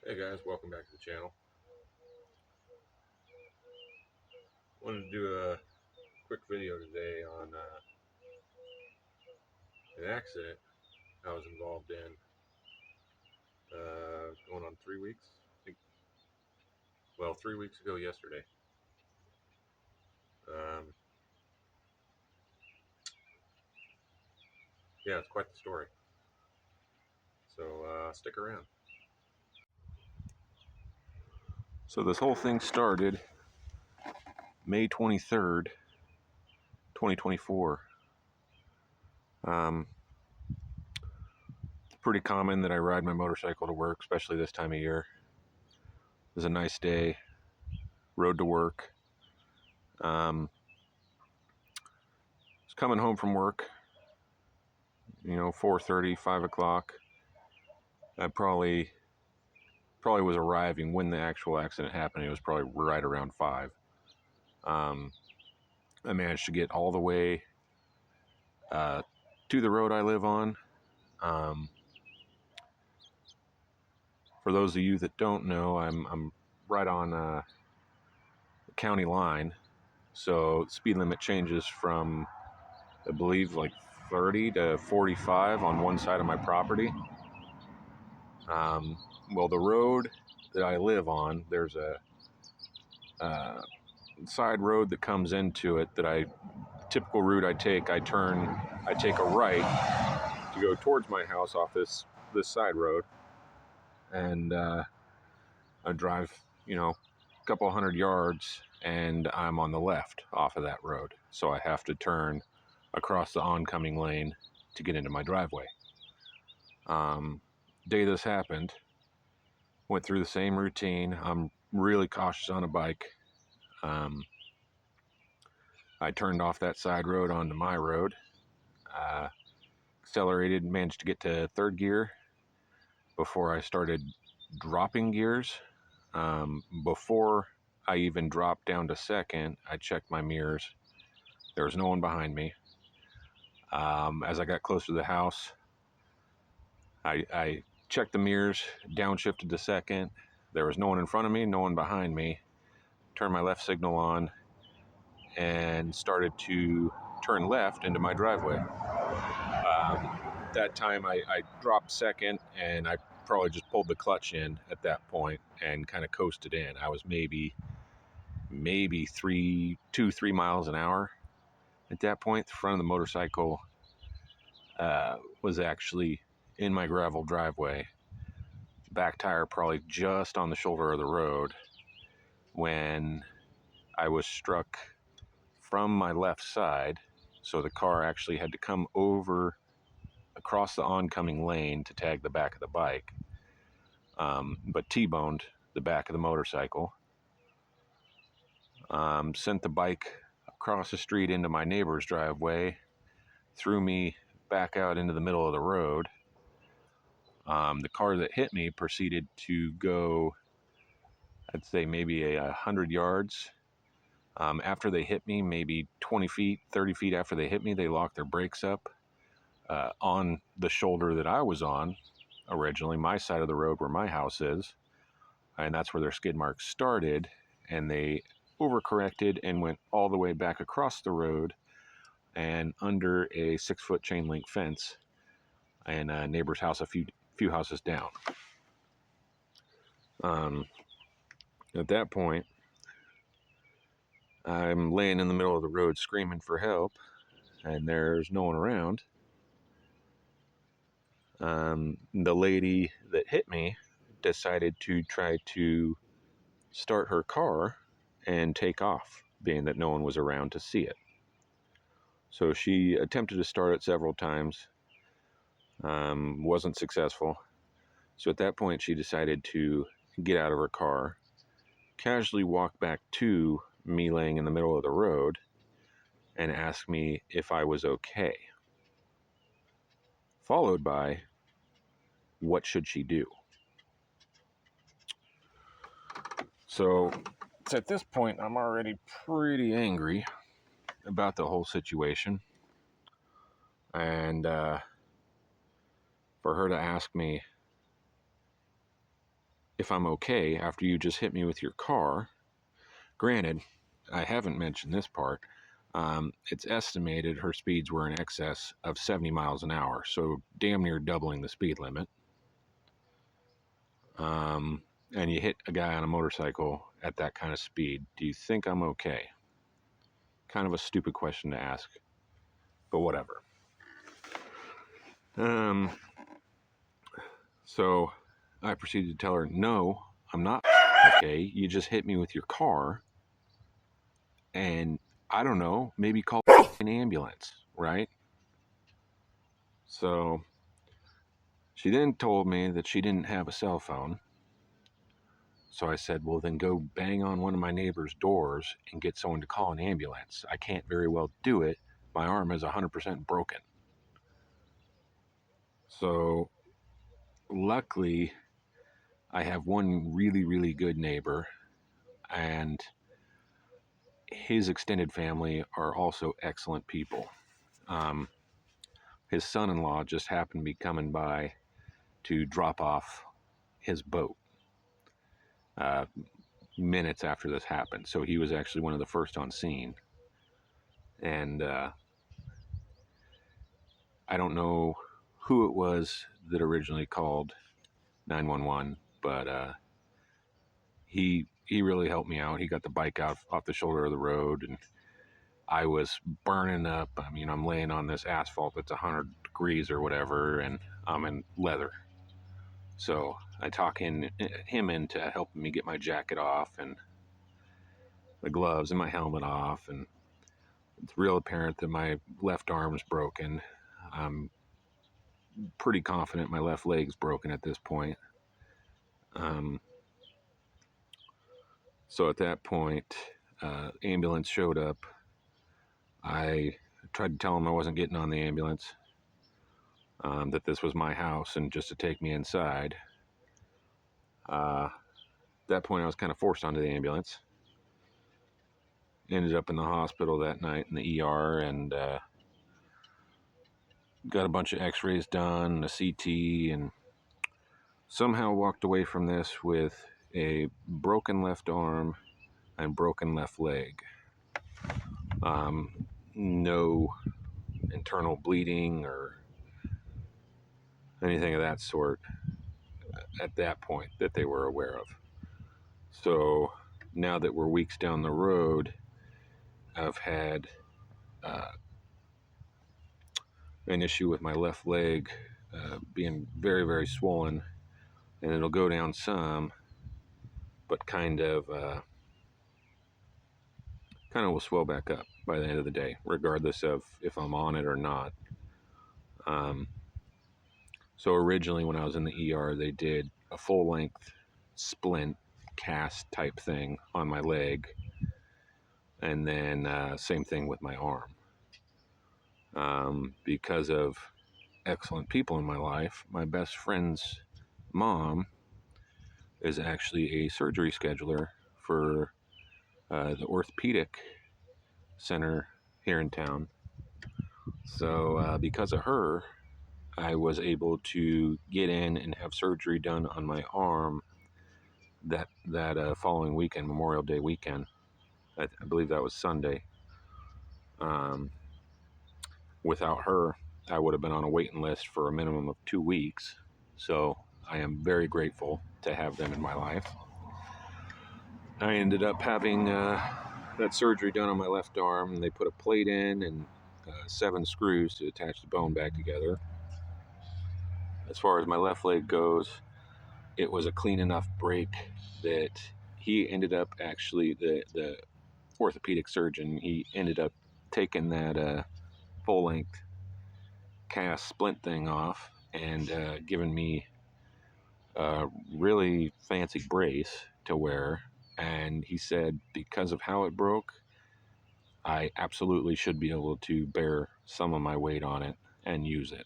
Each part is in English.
Hey guys, welcome back to the channel. Wanted to do a quick video today on an accident I was involved in going on 3 weeks. I think, well, 3 weeks ago yesterday. Um, yeah, it's quite the story. So stick around. So this whole thing started May 23rd, 2024. It's pretty common that I ride my motorcycle to work, especially this time of year. It was a nice day, rode to work. Was coming home from work, 4:30, 5 o'clock. I probably was arriving when the actual accident happened. It was probably right around 5. I managed to get all the way to the road I live on. For those of you that don't know, I'm right on the county line, so speed limit changes from, I believe, like 30 to 45 on one side of my property. Well, the road that I live on, there's a side road that comes into it that typical route I take. I take a right to go towards my house off this side road, and I drive, a couple hundred yards, and I'm on the left off of that road. So I have to turn across the oncoming lane to get into my driveway. Day this happened, went through the same routine. I'm really cautious on a bike. I turned off that side road onto my road, accelerated, managed to get to third gear before I started dropping gears. Before I even dropped down to second, I checked my mirrors. There was no one behind me. As I got closer to the house, I checked the mirrors, downshifted to second. There was no one in front of me, no one behind me. Turned my left signal on and started to turn left into my driveway. That time I dropped second, and I probably just pulled the clutch in at that point and kind of coasted in. I was maybe 3 miles an hour at that point. The front of the motorcycle was actually in my gravel driveway. Back tire probably just on the shoulder of the road when I was struck from my left side. So the car actually had to come over across the oncoming lane to tag the back of the bike, but T-boned the back of the motorcycle. Sent the bike across the street into my neighbor's driveway, threw me back out into the middle of the road. The car that hit me proceeded to go, I'd say maybe 100 yards. After they hit me, maybe 20 feet, 30 feet after they hit me, they locked their brakes up on the shoulder that I was on originally, my side of the road where my house is, and that's where their skid marks started, and they overcorrected and went all the way back across the road and under a 6-foot chain link fence and a neighbor's house a few houses down. At that point, I'm laying in the middle of the road screaming for help, and there's no one around. The lady that hit me decided to try to start her car and take off, being that no one was around to see it. So she attempted to start it several times, wasn't successful. So at that point, she decided to get out of her car, casually walk back to me laying in the middle of the road, and ask me if I was okay. Followed by, what should she do? So it's at this point I'm already pretty angry about the whole situation. And for her to ask me if I'm okay after you just hit me with your car. Granted, I haven't mentioned this part. It's estimated her speeds were in excess of 70 miles an hour, so damn near doubling the speed limit. And you hit a guy on a motorcycle at that kind of speed. Do you think I'm okay? Kind of a stupid question to ask, but whatever. So I proceeded to tell her, no, I'm not okay. You just hit me with your car. And I don't know, maybe call an ambulance, right? So she then told me that she didn't have a cell phone. So I said, well, then go bang on one of my neighbor's doors and get someone to call an ambulance. I can't very well do it. My arm is 100% broken. So luckily, I have one really, really good neighbor, and his extended family are also excellent people. His son-in-law just happened to be coming by to drop off his boat uh, minutes after this happened. So he was actually one of the first on scene. And I don't know who it was that originally called 911, but he really helped me out. He got the bike out off the shoulder of the road, and I was burning up. I mean, I'm laying on this asphalt that's 100 degrees or whatever, and I'm in leather. So I talk him into helping me get my jacket off and the gloves and my helmet off, and it's real apparent that my left arm's broken. I'm pretty confident my left leg's broken at this point. Um, so at that point, ambulance showed up. I tried to tell him I wasn't getting on the ambulance, that this was my house and just to take me inside. At that point, I was kind of forced onto the ambulance. Ended up in the hospital that night in the ER, and got a bunch of x-rays done, a CT, and somehow walked away from this with a broken left arm and broken left leg. No internal bleeding or anything of that sort at that point that they were aware of. So now that we're weeks down the road, I've had an issue with my left leg being very, very swollen, and it'll go down some, but kind of will swell back up by the end of the day, regardless of if I'm on it or not. So originally, when I was in the ER, they did a full-length splint cast type thing on my leg, and then same thing with my arm. Because of excellent people in my life, my best friend's mom is actually a surgery scheduler for the orthopedic center here in town. So because of her, I was able to get in and have surgery done on my arm that following weekend, Memorial Day weekend. I believe that was Sunday. Without her, I would have been on a waiting list for a minimum of 2 weeks. So I am very grateful to have them in my life. I ended up having that surgery done on my left arm, and they put a plate in and 7 screws to attach the bone back together. As far as my left leg goes, it was a clean enough break that he ended up actually, the orthopedic surgeon, he ended up taking that full-length cast splint thing off and giving me a really fancy brace to wear. And he said because of how it broke, I absolutely should be able to bear some of my weight on it and use it.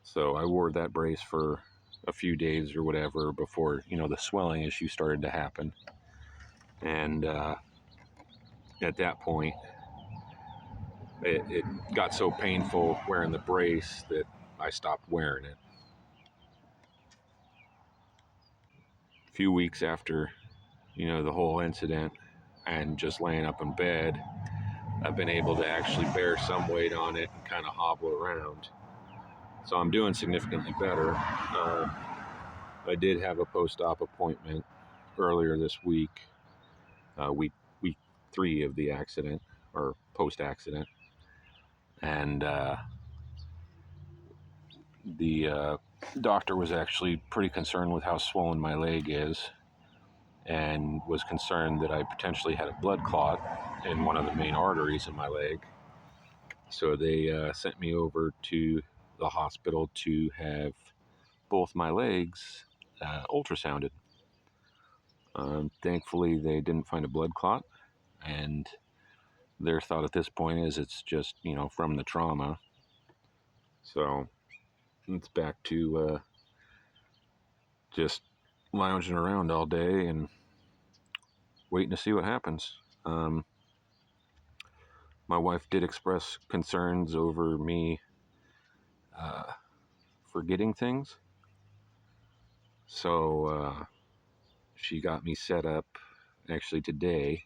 So I wore that brace for a few days or whatever before, the swelling issue started to happen. And at that point, it got so painful wearing the brace that I stopped wearing it. few weeks after, the whole incident, and just laying up in bed, I've been able to actually bear some weight on it and kind of hobble around. So I'm doing significantly better. I did have a post-op appointment earlier this week, week 3 of the accident, or post-accident, and the doctor was actually pretty concerned with how swollen my leg is, and was concerned that I potentially had a blood clot in one of the main arteries in my leg. So they sent me over to the hospital to have both my legs ultrasounded. Thankfully, they didn't find a blood clot, and their thought at this point is it's just, from the trauma. So it's back to just lounging around all day and waiting to see what happens. My wife did express concerns over me forgetting things. So she got me set up. Actually, today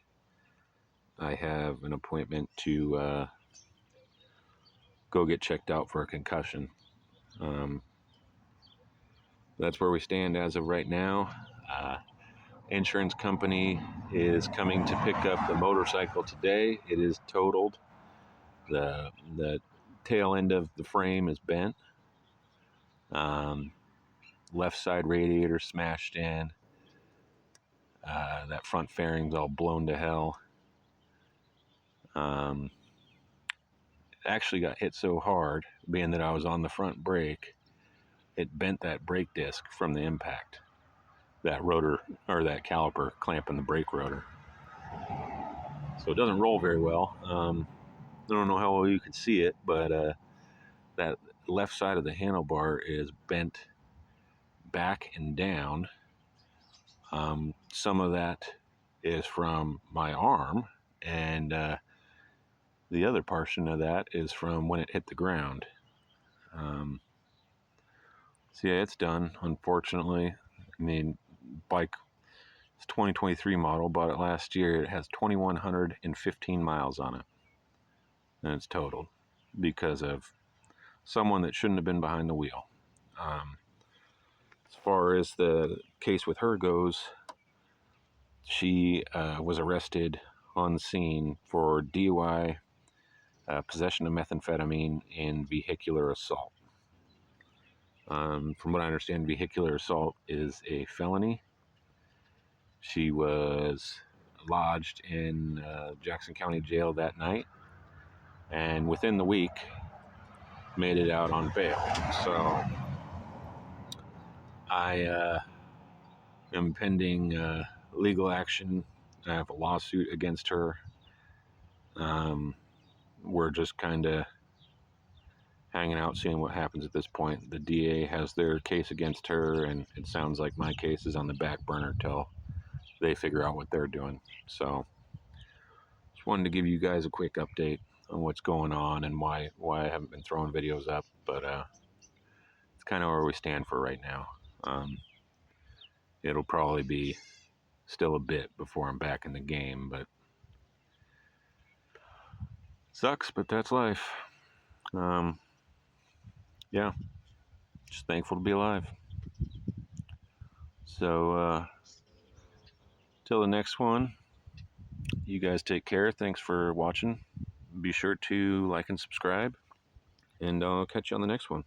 I have an appointment to go get checked out for a concussion. That's where we stand as of right now. Insurance company is coming to pick up the motorcycle today. It is totaled. The tail end of the frame is bent. Left side radiator smashed in. That front fairing's all blown to hell. Actually got hit so hard, being that I was on the front brake, it bent that brake disc from the impact. That rotor, or that caliper clamping the brake rotor. So it doesn't roll very well. I don't know how well you can see it, but that left side of the handlebar is bent back and down. Some of that is from my arm, and the other portion of that is from when it hit the ground. So yeah, it's done, unfortunately. I mean, bike, it's 2023 model, bought it last year. It has 2,115 miles on it, and it's totaled because of someone that shouldn't have been behind the wheel. As far as the case with her goes, she was arrested on the scene for DUI, possession of methamphetamine, and vehicular assault. From what I understand, vehicular assault is a felony. She was lodged in Jackson County Jail that night, and within the week made it out on bail. So I am pending legal action. I have a lawsuit against her. We're just kind of hanging out, seeing what happens at this point. The DA has their case against her, and it sounds like my case is on the back burner till they figure out what they're doing. So just wanted to give you guys a quick update on what's going on and why I haven't been throwing videos up, but it's kind of where we stand for right now. It'll probably be still a bit before I'm back in the game, but sucks, but that's life. Yeah, just thankful to be alive. So till the next one, you guys take care. Thanks for watching. Be sure to like and subscribe, and I'll catch you on the next one.